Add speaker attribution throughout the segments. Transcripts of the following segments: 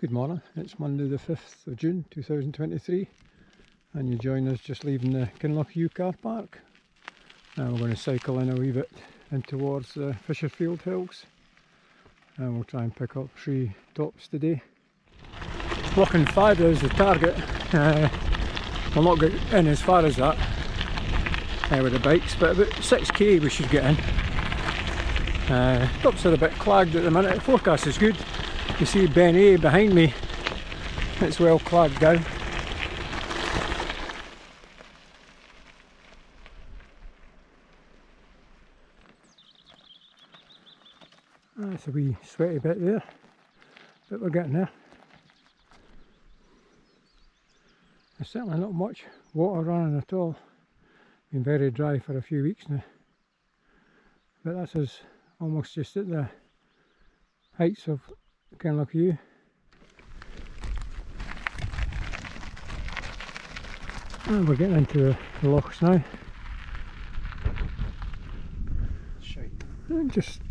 Speaker 1: Good morning, it's Monday the 5th of June 2023 and you join us just leaving the Kinlochewe car park. We're going to cycle in a wee bit in towards the Fisherfield hills and we'll try and pick up 3 tops today. Lochan Fada is the target. We'll not get in as far as that with the bikes, but about 6k we should get in. Tops are a bit clagged at the minute, the forecast is good. You see Beinn behind me, it's well clagged down. That's a wee sweaty bit there, but we're getting there. There's certainly not much water running at all. Been very dry for a few weeks now. But that's us almost just at the heights of Kinlochewe. And we're getting into the lochs now. And just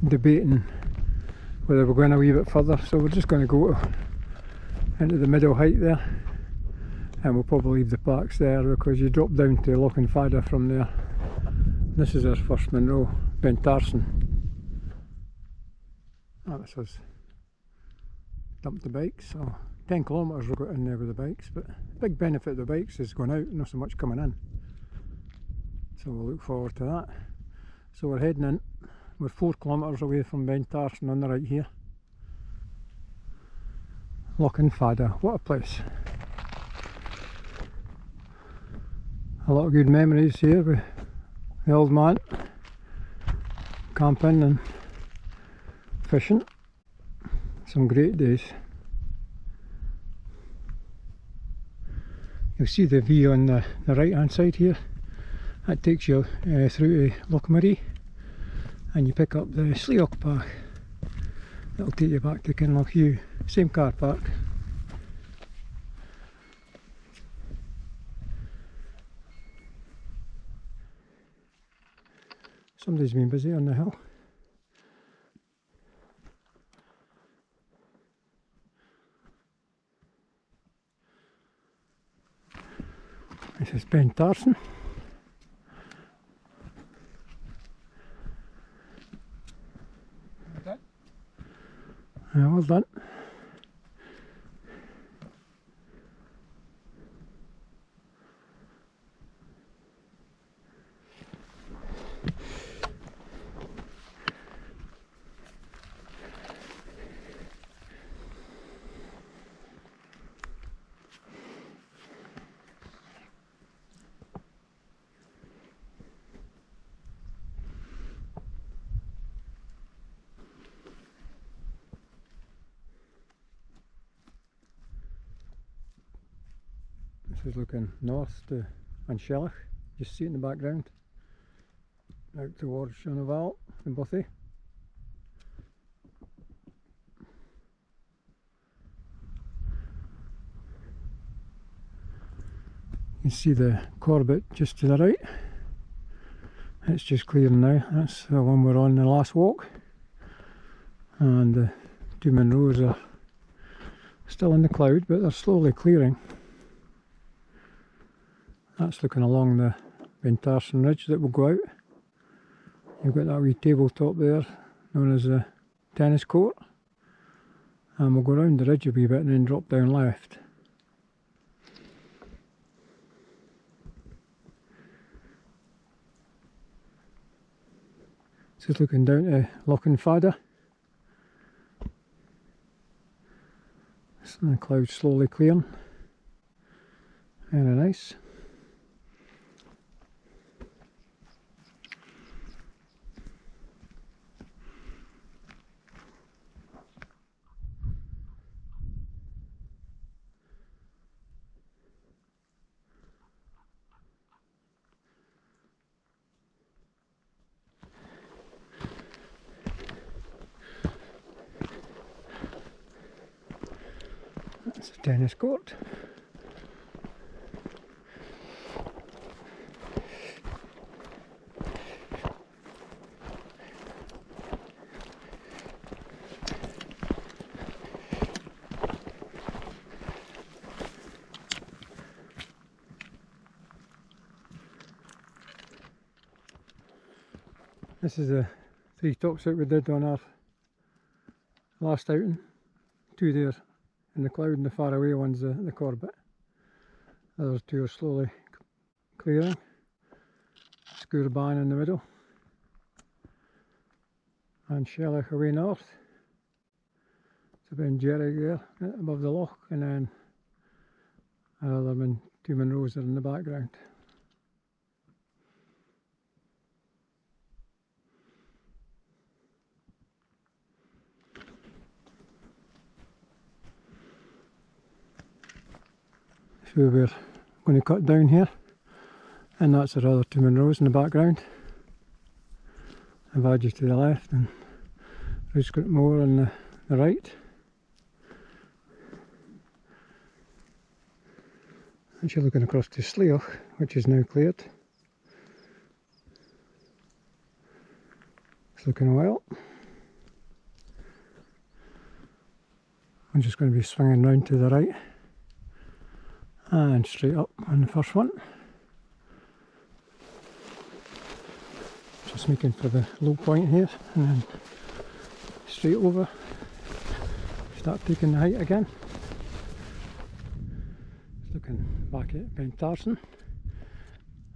Speaker 1: debating whether we're going a wee bit further, so we're just going to go into the middle height there, and we'll probably leave the parks there because you drop down to Lochan Fada from there. This is our first Munro, Beinn Tarsuinn. That's us dumped the bikes, so 10 kilometres we've got in there with the bikes, but the big benefit of the bikes is going out, not so much coming in. So we'll look forward to that. So we're heading in, we're 4 kilometres away from Beinn Tarsuinn on the right here. Lochan Fada, what a place. A lot of good memories here with the old man, camping and fishing. Some great days. You'll see the view on the right hand side here. That takes you through to Lochan, and you pick up the Sleoch path. That'll take you back to Kinlochewe. Same car park. Somebody's been busy on the hill. This is Beinn Tarsuinn. Well done. This is looking north to Incheril, just see it in the background, out towards Ruadh and Bothy. You can see the Corbett just to the right. It's just clearing now. That's the one we're on the last walk, and the 2 Munros are still in the cloud, but they're slowly clearing. That's looking along the Beinn Tarsuinn ridge that will go out. You've got that wee tabletop there, known as the tennis court. And we'll go round the ridge a wee bit and then drop down left. This is looking down to Lochan Fada. The clouds slowly clearing. Very nice. That's a tennis court. This is the 3 tops that we did on our last outing. 2 there in the cloud and the far away one's the Corbett. The other 2 are slowly clearing. Sgurr Beinn in the middle. And Kinlochewe north. It's about Incheril there above the loch, and then another 2 Munros are in the background. So we're going to cut down here, and that's our other 2 Munros in the background. Mhaighdean to the left and Ruadh Stac Mor on the right. Actually looking across to Letterewe, which is now cleared. It's looking well. I'm just going to be swinging round to the right and straight up on the first one. Just making for the low point here and then straight over. Start taking the height again. Looking back at Beinn Tarsuinn,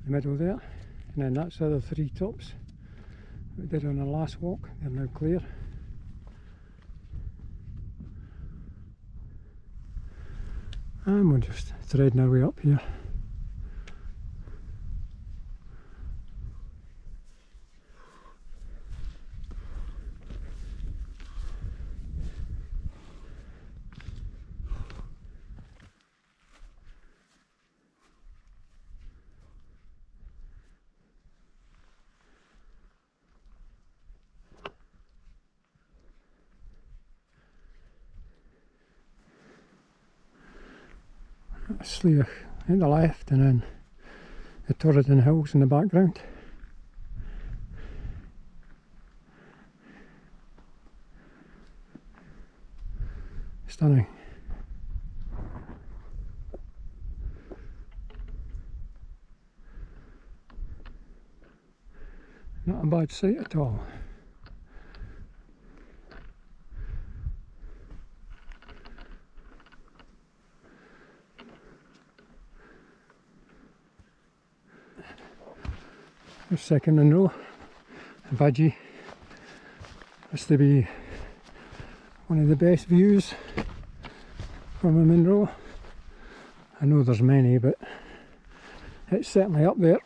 Speaker 1: the middle there, and then that's the other 3 tops we did on our last walk. They're now clear. And we're just threading our way up here. Letterewe at the left, and then the Torridon Hills in the background. Stunning. Not a bad sight at all. The second Munro, Mhaighdean. Has to be one of the best views from a Munro. I know there's many, but it's certainly up there.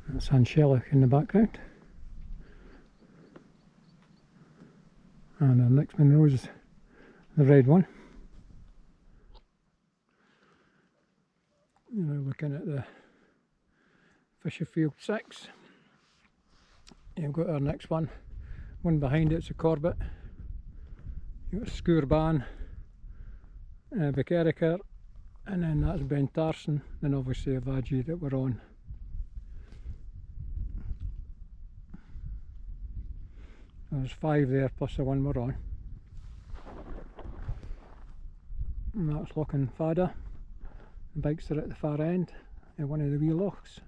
Speaker 1: That's Incheril in the background. And our next Munro is the red one. Now looking at the Fisherfield 6. You've got our next one. One behind it's a Corbett. You've got Sgurr Beinn, Incheril, and then that's Beinn Tarsuinn, and obviously a Mhaighdean that we're on. There's 5 there plus the one we're on. And that's Lochan Fada. The bikes are at the far end in one of the wee lochs.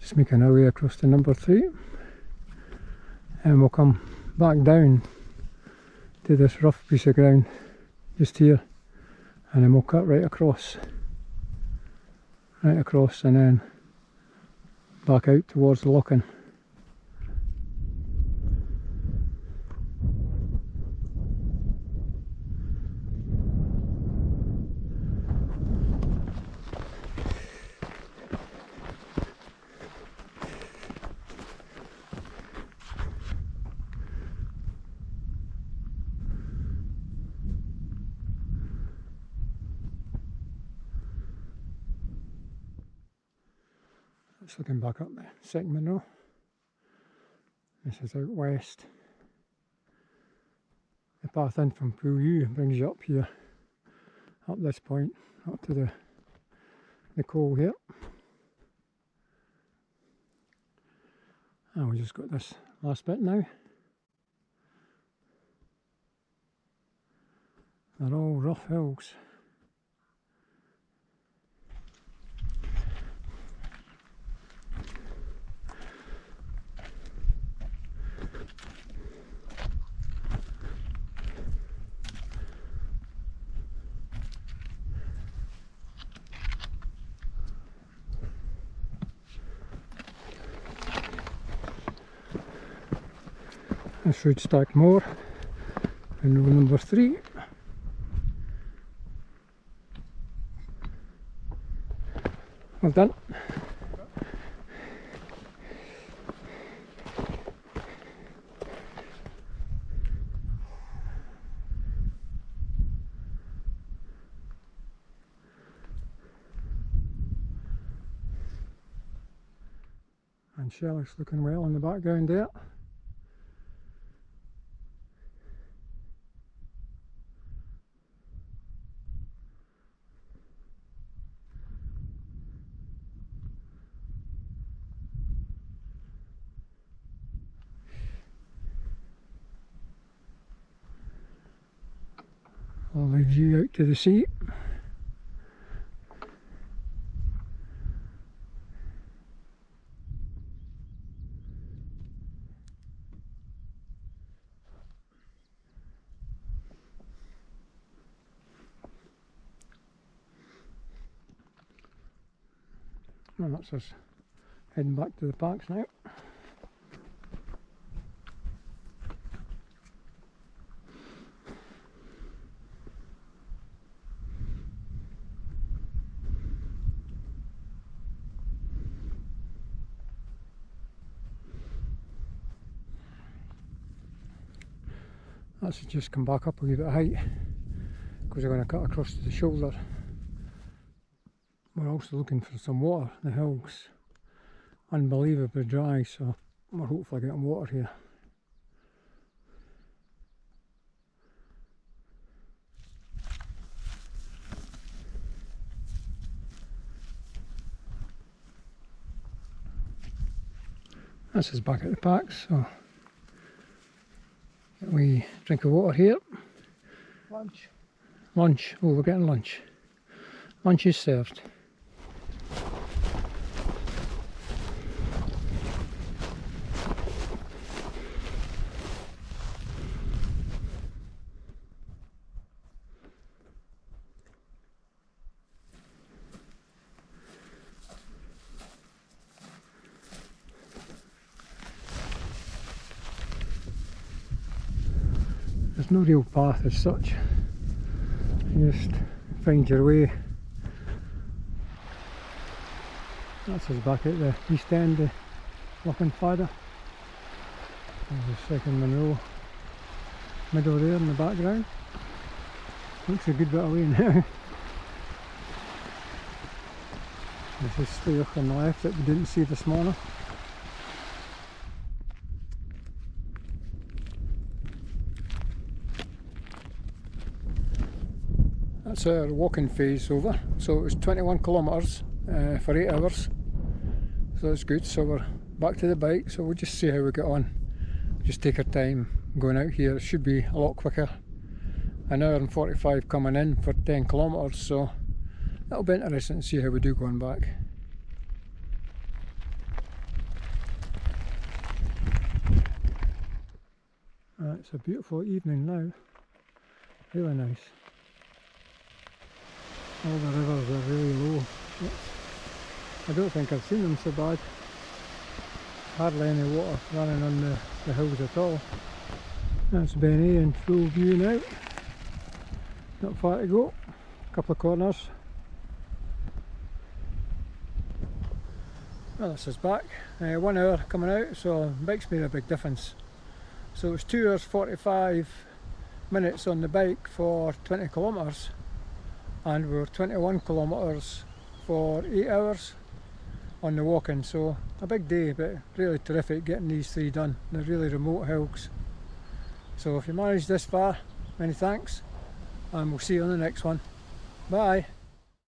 Speaker 1: Just making our way across to number 3, and we'll come back down to this rough piece of ground just here, and then we'll cut right across and then back out towards Lochan. Just looking back up the second Munro. This is out west. The path in from Pool U brings you up here, up this point, up to the coal here. And we just got this last bit now. They're all rough hills. That's Ruadh Stac Mor in row number 3. Well done. And Shelley's looking well in the background there. Lovely view out to the sea. And that's us heading back to the parks now. That's just come back up a wee bit of height because we're going to cut across to the shoulder. We're also looking for some water. The hill's unbelievably dry, so we're hopefully getting water here. This is back at the park, so we drink of water here.
Speaker 2: Lunch.
Speaker 1: Lunch. Oh, we're getting lunch. Lunch is served. There's no real path as such. You just find your way. That's us back at the east end of Lochan Fada. There's the second Munro middle there in the background. Looks a good bit away now. There's this Sleuch on the left that we didn't see this morning. That's our walking phase over. So it was 21 kilometres for 8 hours. So that's good. So we're back to the bike. So we'll just see how we get on. Just take our time going out here. It should be a lot quicker. An hour and 45 coming in for 10 kilometres. So that'll be interesting to see how we do going back. It's a beautiful evening now, really nice. All the rivers are really low. I don't think I've seen them so bad. Hardly any water running on the hills at all. That's Beinn in full view now. Not far to go, a couple of corners. Well, this is back. 1 hour coming out, so bike's made a big difference. So it was 2 hours 45 minutes on the bike for 20 kilometres, and we were 21 kilometres for 8 hours on the walking. So a big day, but really terrific getting these 3 done. They're really remote hills. So if you managed this far, many thanks, and we'll see you on the next one. Bye.